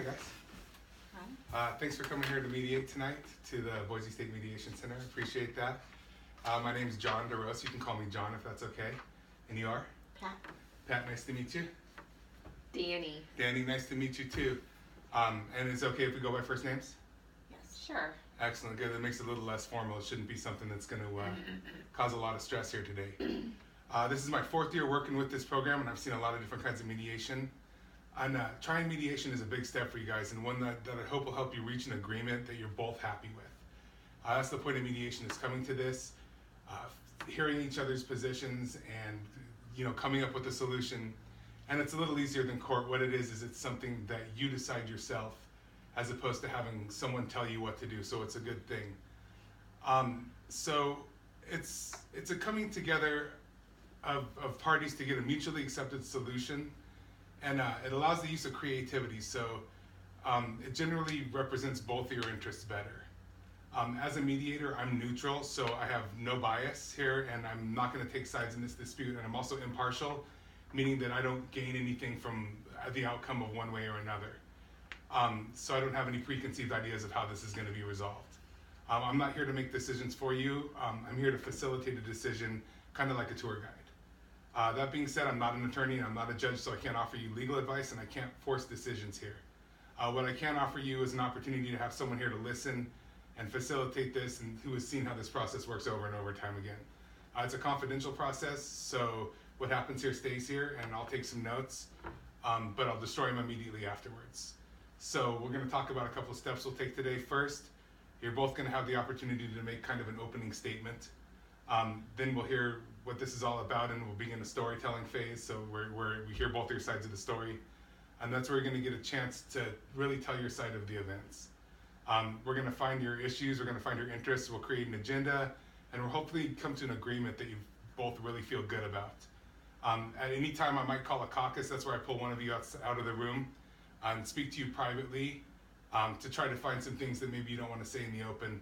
guys. Thanks for coming here to mediate tonight to the Boise State Mediation Center. Appreciate that. My name is John DeRose. You can call me John if that's okay. And you are? Pat. Pat, nice to meet you. Danny. Danny, nice to meet you too. And it's okay if we go by first names? Yes. Sure. Excellent, good. That makes it a little less formal. It shouldn't be something that's going to cause a lot of stress here today. This is my 4th year working with this program, and I've seen a lot of different kinds of mediation. And trying mediation is a big step for you guys, and one that I hope will help you reach an agreement that you're both happy with. That's the point of mediation, is coming to this, hearing each other's positions, and coming up with a solution. And it's a little easier than court. What it is it's something that you decide yourself, as opposed to having someone tell you what to do. So it's a good thing. So it's a coming together of parties to get a mutually accepted solution. And it allows the use of creativity, so it generally represents both of your interests better. As a mediator, I'm neutral, so I have no bias here, and I'm not going to take sides in this dispute, and I'm also impartial, meaning that I don't gain anything from the outcome of one way or another. So I don't have any preconceived ideas of how this is going to be resolved. I'm not here to make decisions for you. I'm here to facilitate a decision, kind of like a tour guide. That being said, I'm not an attorney, I'm not a judge, so I can't offer you legal advice, and I can't force decisions here. What I can offer you is an opportunity to have someone here to listen and facilitate this, and who has seen how this process works over and over time again. It's a confidential process, so what happens here stays here, and I'll take some notes, but I'll destroy them immediately afterwards. So we're going to talk about a couple of steps we'll take today. First, you're both going to have the opportunity to make kind of an opening statement. Then we'll hear what this is all about, and we'll begin a storytelling phase, so we hear both your sides of the story, and that's where you're going to get a chance to really tell your side of the events. We're going to find your issues, we're going to find your interests, we'll create an agenda, and we'll hopefully come to an agreement that you both really feel good about. At any time I might call a caucus. That's where I pull one of you out of the room and speak to you privately to try to find some things that maybe you don't want to say in the open.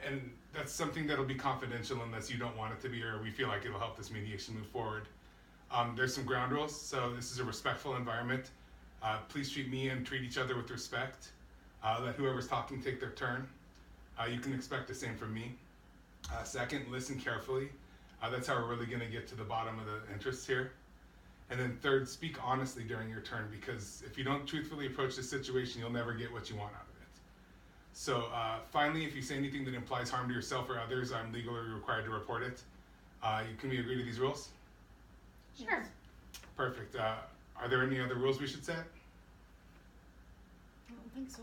And that's something that'll be confidential unless you don't want it to be, or we feel like it'll help this mediation move forward. There's some ground rules, so this is a respectful environment. Please treat me and treat each other with respect. Let whoever's talking take their turn. You can expect the same from me. Second, listen carefully. That's how we're really going to get to the bottom of the interests here. And then third, speak honestly during your turn, because if you don't truthfully approach the situation, you'll never get what you want out of it. So finally, if you say anything that implies harm to yourself or others, I'm legally required to report it. Can we agree to these rules? Sure. Perfect. Are there any other rules we should set? I don't think so.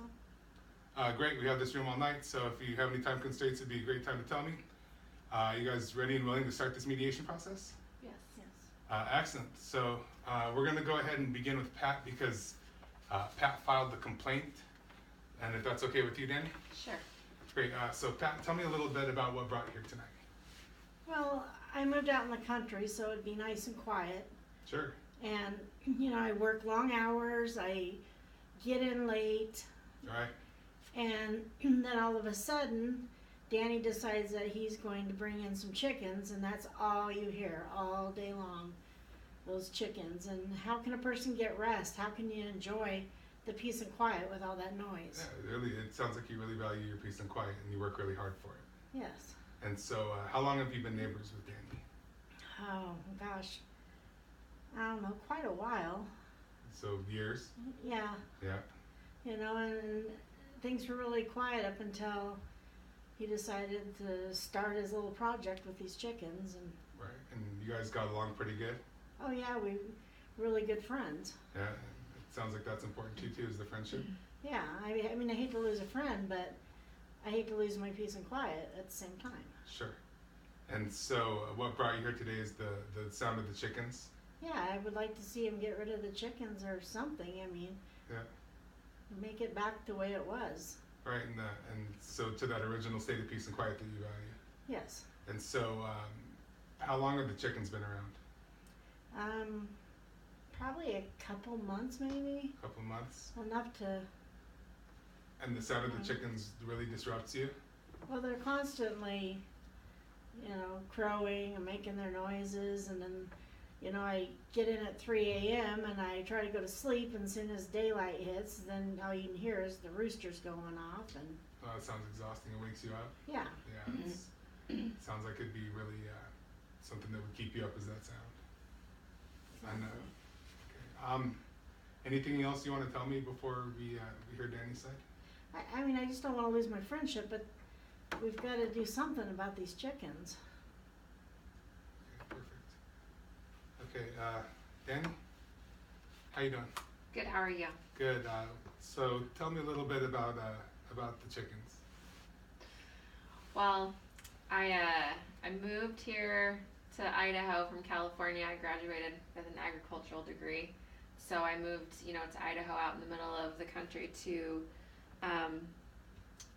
Great, we have this room all night, so if you have any time constraints, it'd be a great time to tell me. You guys ready and willing to start this mediation process? Yes. Yes. Excellent. So we're going to go ahead and begin with Pat, because Pat filed the complaint. And if that's okay with you, Danny? Sure. Great. So Pat, tell me a little bit about what brought you here tonight. Well, I moved out in the country, so it'd be nice and quiet. Sure. And, I work long hours, I get in late, All right. and then all of a sudden, Danny decides that he's going to bring in some chickens, and that's all you hear all day long, those chickens. And how can a person get rest? How can you enjoy the peace and quiet with all that noise? Yeah, really, it sounds like you really value your peace and quiet, and you work really hard for it. Yes. And so how long have you been neighbors with Danny? Oh, gosh. I don't know, quite a while. So years? Yeah. Yeah. And things were really quiet up until he decided to start his little project with these chickens. And Right. And you guys got along pretty good? oh yeah, we really good friends. Yeah. It sounds like that's important to you too, is the friendship? Yeah, I mean I hate to lose a friend, but I hate to lose my peace and quiet at the same time. Sure. And so what brought you here today is the sound of the chickens? Yeah, I would like to see him get rid of the chickens or something. I mean, Yeah. make it back the way it was. Right, and so to that original state of peace and quiet that you value. Yes. And so how long have the chickens been around? Probably a couple months maybe. A couple months? Enough to, And the sound of the chickens really disrupts you? well, they're constantly, crowing and making their noises, and then You know, I get in at 3 a.m. and I try to go to sleep, and as soon as daylight hits, then all you can hear is the roosters going off, and Oh, it sounds exhausting. It wakes you up. yeah. Yeah, it sounds like it'd be really something that would keep you up as that sound. I know. Okay. Anything else you want to tell me before we hear Danny's side? I mean, I just don't want to lose my friendship, but we've got to do something about these chickens. Okay, perfect. Okay, Danny, how you doing? Good, how are you? Good. So tell me a little bit about the chickens. Well, I moved here to Idaho from California. I graduated with an agricultural degree. So I moved, to Idaho out in the middle of the country to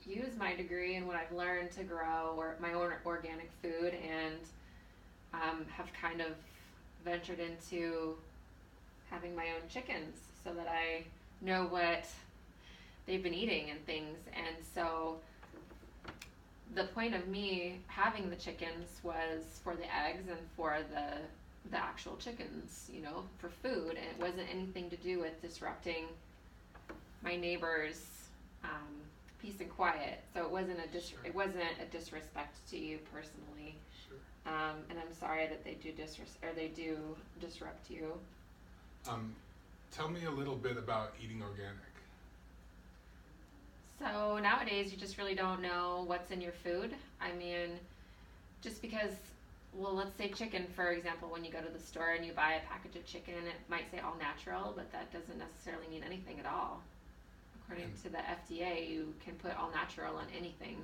use my degree and what I've learned to grow my own organic food, and have kind of ventured into having my own chickens so that I know what they've been eating and things. And so the point of me having the chickens was for the eggs and for the actual chickens, for food, and it wasn't anything to do with disrupting my neighbors' peace and quiet. So it wasn't it wasn't a disrespect to you personally. Sure. And I'm sorry that they do disrupt you. Tell me a little bit about eating organic. So nowadays you just really don't know what's in your food. I mean, just because, well, let's say chicken, for example, when you go to the store and you buy a package of chicken, it might say all natural, but that doesn't necessarily mean anything at all. According to the FDA, you can put all natural on anything.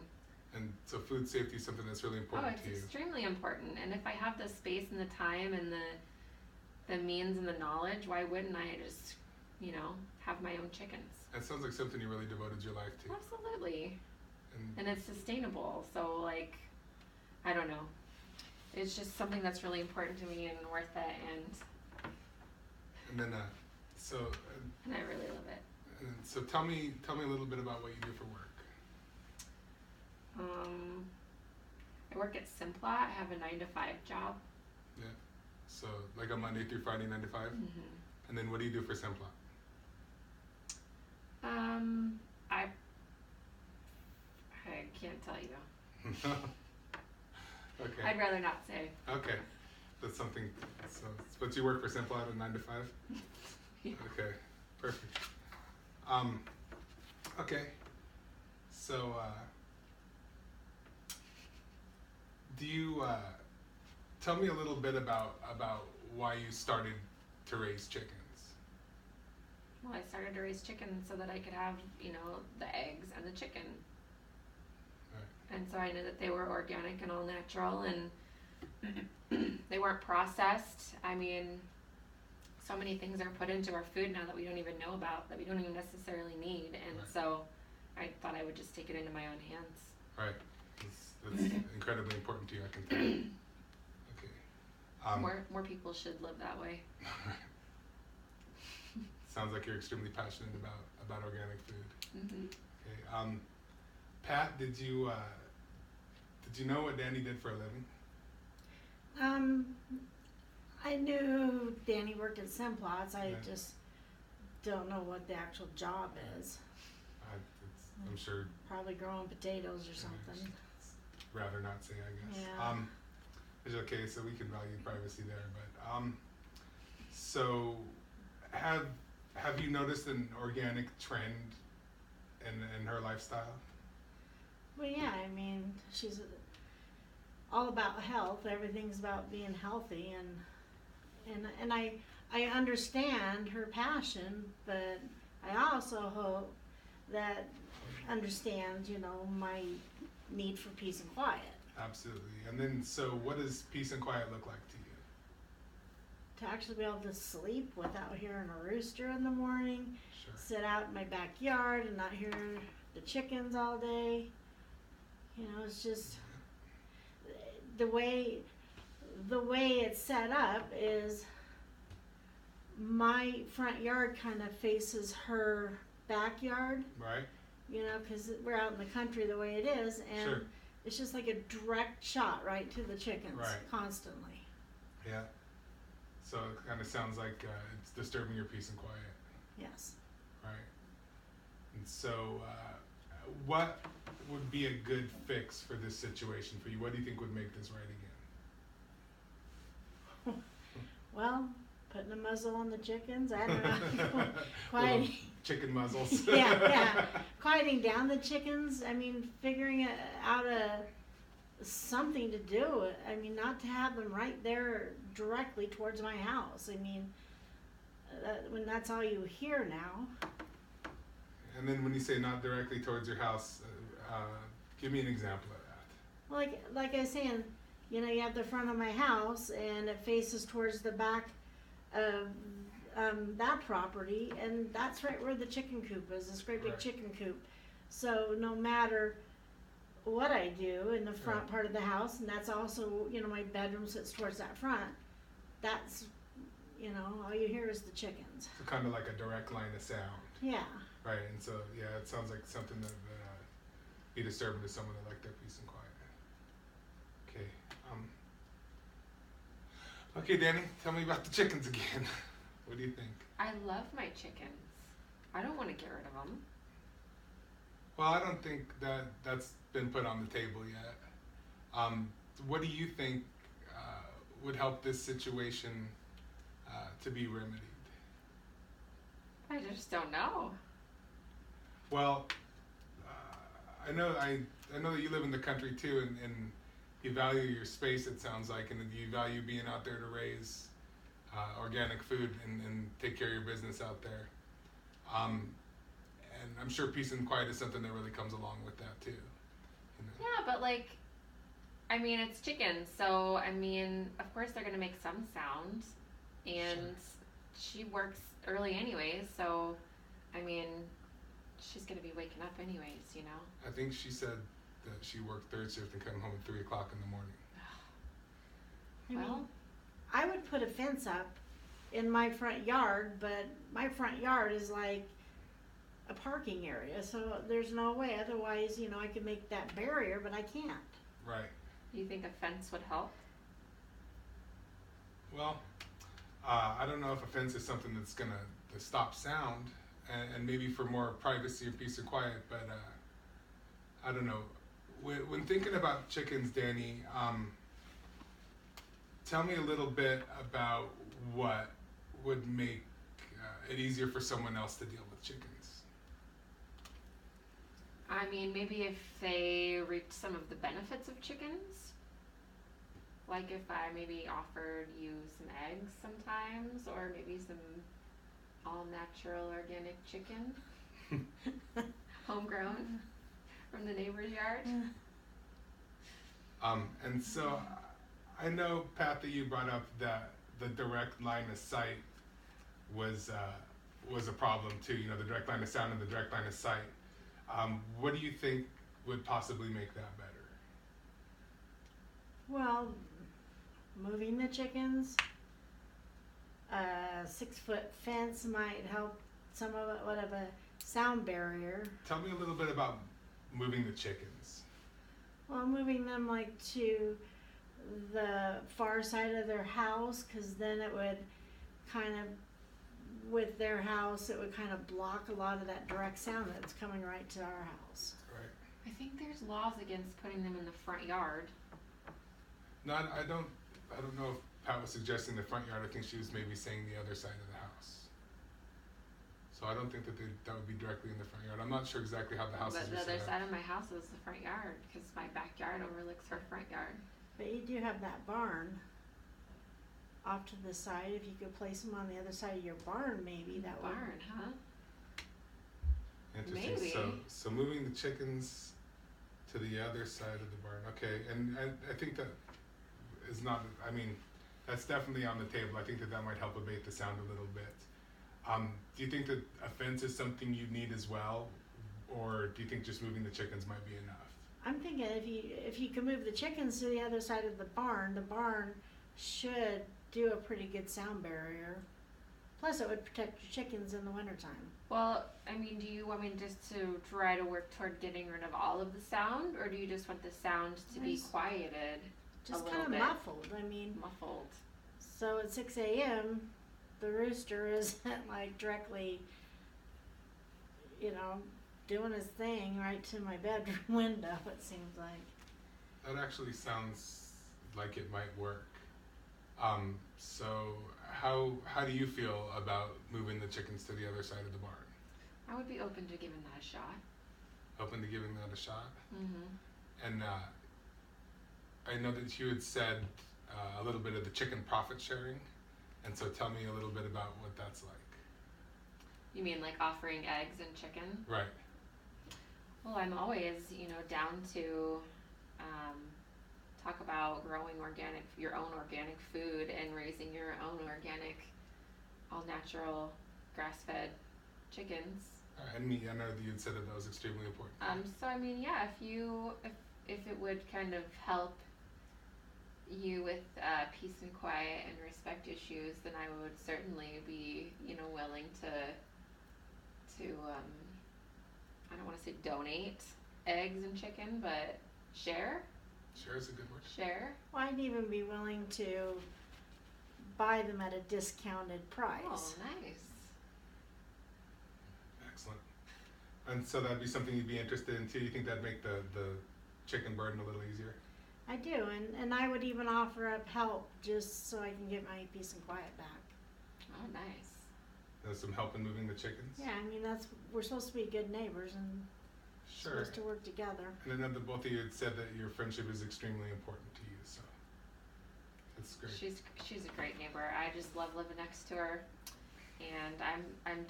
And so food safety is something that's really important to you. It's extremely important. And if I have the space and the time and the means and the knowledge, why wouldn't I just, have my own chickens? That sounds like something you really devoted your life to. Absolutely. And it's sustainable. So, I don't know. It's just something that's really important to me and worth it. And then, And I really love it. And so tell me a little bit about what you do for work. I work at Simplot. I have a 9-to-5 job. Yeah. So like a Monday through Friday, 9 to 5? Mm-hmm. And then what do you do for Simplot? I can't tell you. Okay. I'd rather not say. Okay. That's something, but you work for Simplot at 9 to 5? Yeah. Okay. Perfect. Okay. So, do you, tell me a little bit about why you started to raise chickens? Well, I started to raise chickens so that I could have, the eggs and the chicken. Right. And so I knew that they were organic and all natural, and they weren't processed. I mean, so many things are put into our food now that we don't even know about, that we don't even necessarily need. And Right. so I thought I would just take it into my own hands. Right. That's incredibly important to you, I can tell. Okay. More people should live that way. Sounds like you're extremely passionate about organic food. Mm-hmm. Okay. Pat, did you know what Danny did for a living? I knew Danny worked at Simplots. I Yeah. just don't know what the actual job is. I'm sure. Probably growing potatoes or something. Rather not say, I guess. Yeah. It's okay, so we can value privacy there. But so have you noticed an organic trend in her lifestyle? Well, yeah. I mean, she's all about health. Everything's about being healthy, and I understand her passion, but I also hope that understands, my need for peace and quiet. Absolutely. And then, so what does peace and quiet look like to you? To actually be able to sleep without hearing a rooster in the morning, Sure. sit out in my backyard and not hear the chickens all day. It's just the way it's set up is my front yard kind of faces her backyard, Right? because we're out in the country the way it is, and Sure. it's just like a direct shot right to the chickens. Right. Constantly. Yeah. So it kind of sounds like it's disturbing your peace and quiet, Yes. right? And so, what would be a good fix for this situation for you? What do you think would make this right again? Well, putting a muzzle on the chickens, I don't know. Little Quieting, chicken muzzles. yeah. Quieting down the chickens. I mean, figuring out something to do. I mean, not to have them right there directly towards my house. I mean, when that's all you hear now. And then when you say not directly towards your house, give me an example of that. Like I was saying, you know, you have the front of my house and it faces towards the back of that property, and that's right where the chicken coop is, this great big Right. chicken coop. So no matter what I do in the front Right. part of the house, and that's also, you know, my bedroom sits towards that front, that's, you know, all you hear is the chickens. So kind of like a direct line of sound, Yeah. right? And so, yeah, it sounds like something that would be disturbing to someone that like their peace and quiet. Okay. Okay, Danny, tell me about the chickens again. What do you think? I love my chickens. I don't want to get rid of them. Well, I don't think that that's been put on the table yet. What do you think would help this situation to be remedied? I just don't know. Well, I know that you live in the country too, and you value your space. It sounds like, and you value being out there to raise organic food and take care of your business out there. And I'm sure peace and quiet is something that really comes along with that too. You know? Yeah, but like, I mean, it's chickens, so I mean, of course they're gonna make some sound, and she works early anyways, so I mean, she's gonna be waking up anyways, you know. I think she said that she worked third shift and come home at 3 o'clock in the morning. I Well, mean, I would put a fence up in my front yard, but my front yard is like a parking area, so there's no way. Otherwise, you know, I could make that barrier, but I can't. Right. you think a fence would help? Well, I don't know if a fence is something that's gonna to stop sound, and maybe for more privacy and peace and quiet. But I don't know. When thinking about chickens, Danny, tell me a little bit about what would make it easier for someone else to deal with chickens. I mean, maybe if they reaped some of the benefits of chickens. Like if I maybe offered you some eggs sometimes, or maybe some all natural organic chicken, homegrown from the neighbor's yard. And so I know, Pat, that you brought up that the direct line of sight was a problem too. You know, the direct line of sound and the direct line of sight. What do you think would possibly make that better? Well, moving the chickens, a 6-foot fence might help some of it, whatever, sound barrier. Tell me a little bit about moving the chickens. Well, moving them like to the far side of their house, because then it would kind of, with their house, it would kind of block a lot of that direct sound that's coming right to our house. Right. I think there's laws against putting them in the front yard. No, I don't know if Pat was suggesting the front yard. I think she was maybe saying the other side of the house. So I don't think that that would be directly in the front yard. I'm not sure exactly how the houses But the are other set side up. of my house is the front yard, because my backyard overlooks her front yard. But you do have that barn off to the side. If you could place them on the other side of your barn, maybe that would. Barn, huh? Interesting. Maybe. So moving the chickens to the other side of the barn. Okay, and I think that is not. I mean, that's definitely on the table. I think that might help abate the sound a little bit. Do you think that a fence is something you need as well, or do you think just moving the chickens might be enough? I'm thinking if you can move the chickens to the other side of the barn should do a pretty good sound barrier. Plus, it would protect your chickens in the wintertime. Well, I mean, do you want me just to try to work toward getting rid of all of the sound, or do you just want the sound to be Just- quieted, Just little kind of bit. muffled. I mean, muffled? So at 6 a.m., the rooster isn't like directly, doing his thing right to my bedroom window, it seems like. That actually sounds like it might work. So how do you feel about moving the chickens to the other side of the barn? I would be open to giving that a shot. Open to giving that a shot? Mm-hmm. And I know that you had said a little bit of the chicken profit sharing, and so tell me a little bit about what that's like. You mean like offering eggs and chicken? Right. Well, I'm always, down to talk about growing your own organic food and raising your own organic, all natural, grass-fed chickens. And me, I know that you had said that was extremely important. So I mean, yeah, if it would kind of help you with peace and quiet and respect issues, then I would certainly be, willing to I don't want to say donate eggs and chicken, but share. Share is a good word. Share. Well, I'd even be willing to buy them at a discounted price. Oh, nice. Excellent. And so that'd be something you'd be interested in too? You think that'd make the chicken burden a little easier? I do, and I would even offer up help just so I can get my peace and quiet back. Oh, nice. There's some help in moving the chickens? Yeah, I mean, we're supposed to be good neighbors and Sure. supposed to work together. And I know that both of you had said that your friendship is extremely important to you, so that's great. She's a great neighbor. I just love living next to her, and I'm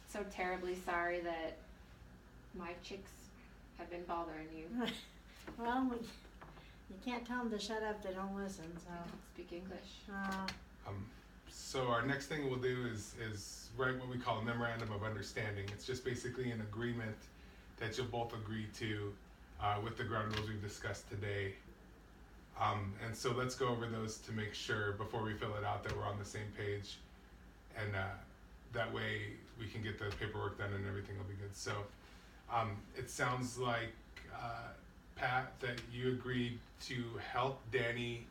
so terribly sorry that my chicks have been bothering you. Well, you can't tell them to shut up, they don't listen, so. I don't speak English. So our next thing we'll do is write what we call a memorandum of understanding. It's just basically an agreement that you'll both agree to with the ground rules we've discussed today. And so let's go over those to make sure before we fill it out that we're on the same page. And that way we can get the paperwork done and everything will be good. So it sounds like, Pat, that you agreed to help Danny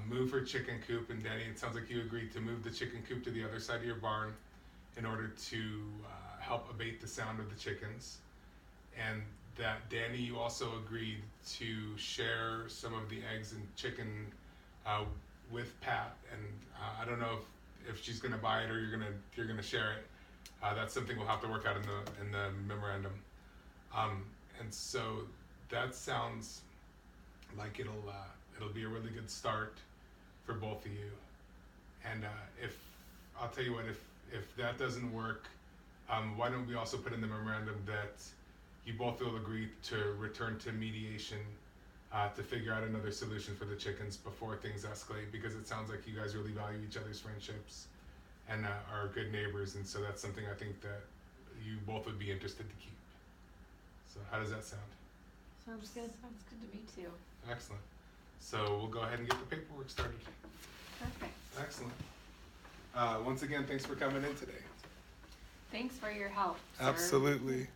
move her chicken coop, and Danny, it sounds like you agreed to move the chicken coop to the other side of your barn in order to help abate the sound of the chickens. And that Danny, you also agreed to share some of the eggs and chicken with Pat, and I don't know if she's gonna buy it or you're gonna share it. That's something we'll have to work out in the memorandum. And so that sounds like it'll be a really good start for both of you. And if I'll tell you what, if that doesn't work, why don't we also put in the memorandum that you both will agree to return to mediation to figure out another solution for the chickens before things escalate, because it sounds like you guys really value each other's friendships and are good neighbors, and so that's something I think that you both would be interested to keep. So how does that sound? Sounds good. Sounds good to me too. Excellent. So we'll go ahead and get the paperwork started. Perfect. Excellent. Once again, thanks for coming in today. Thanks for your help, sir. Absolutely.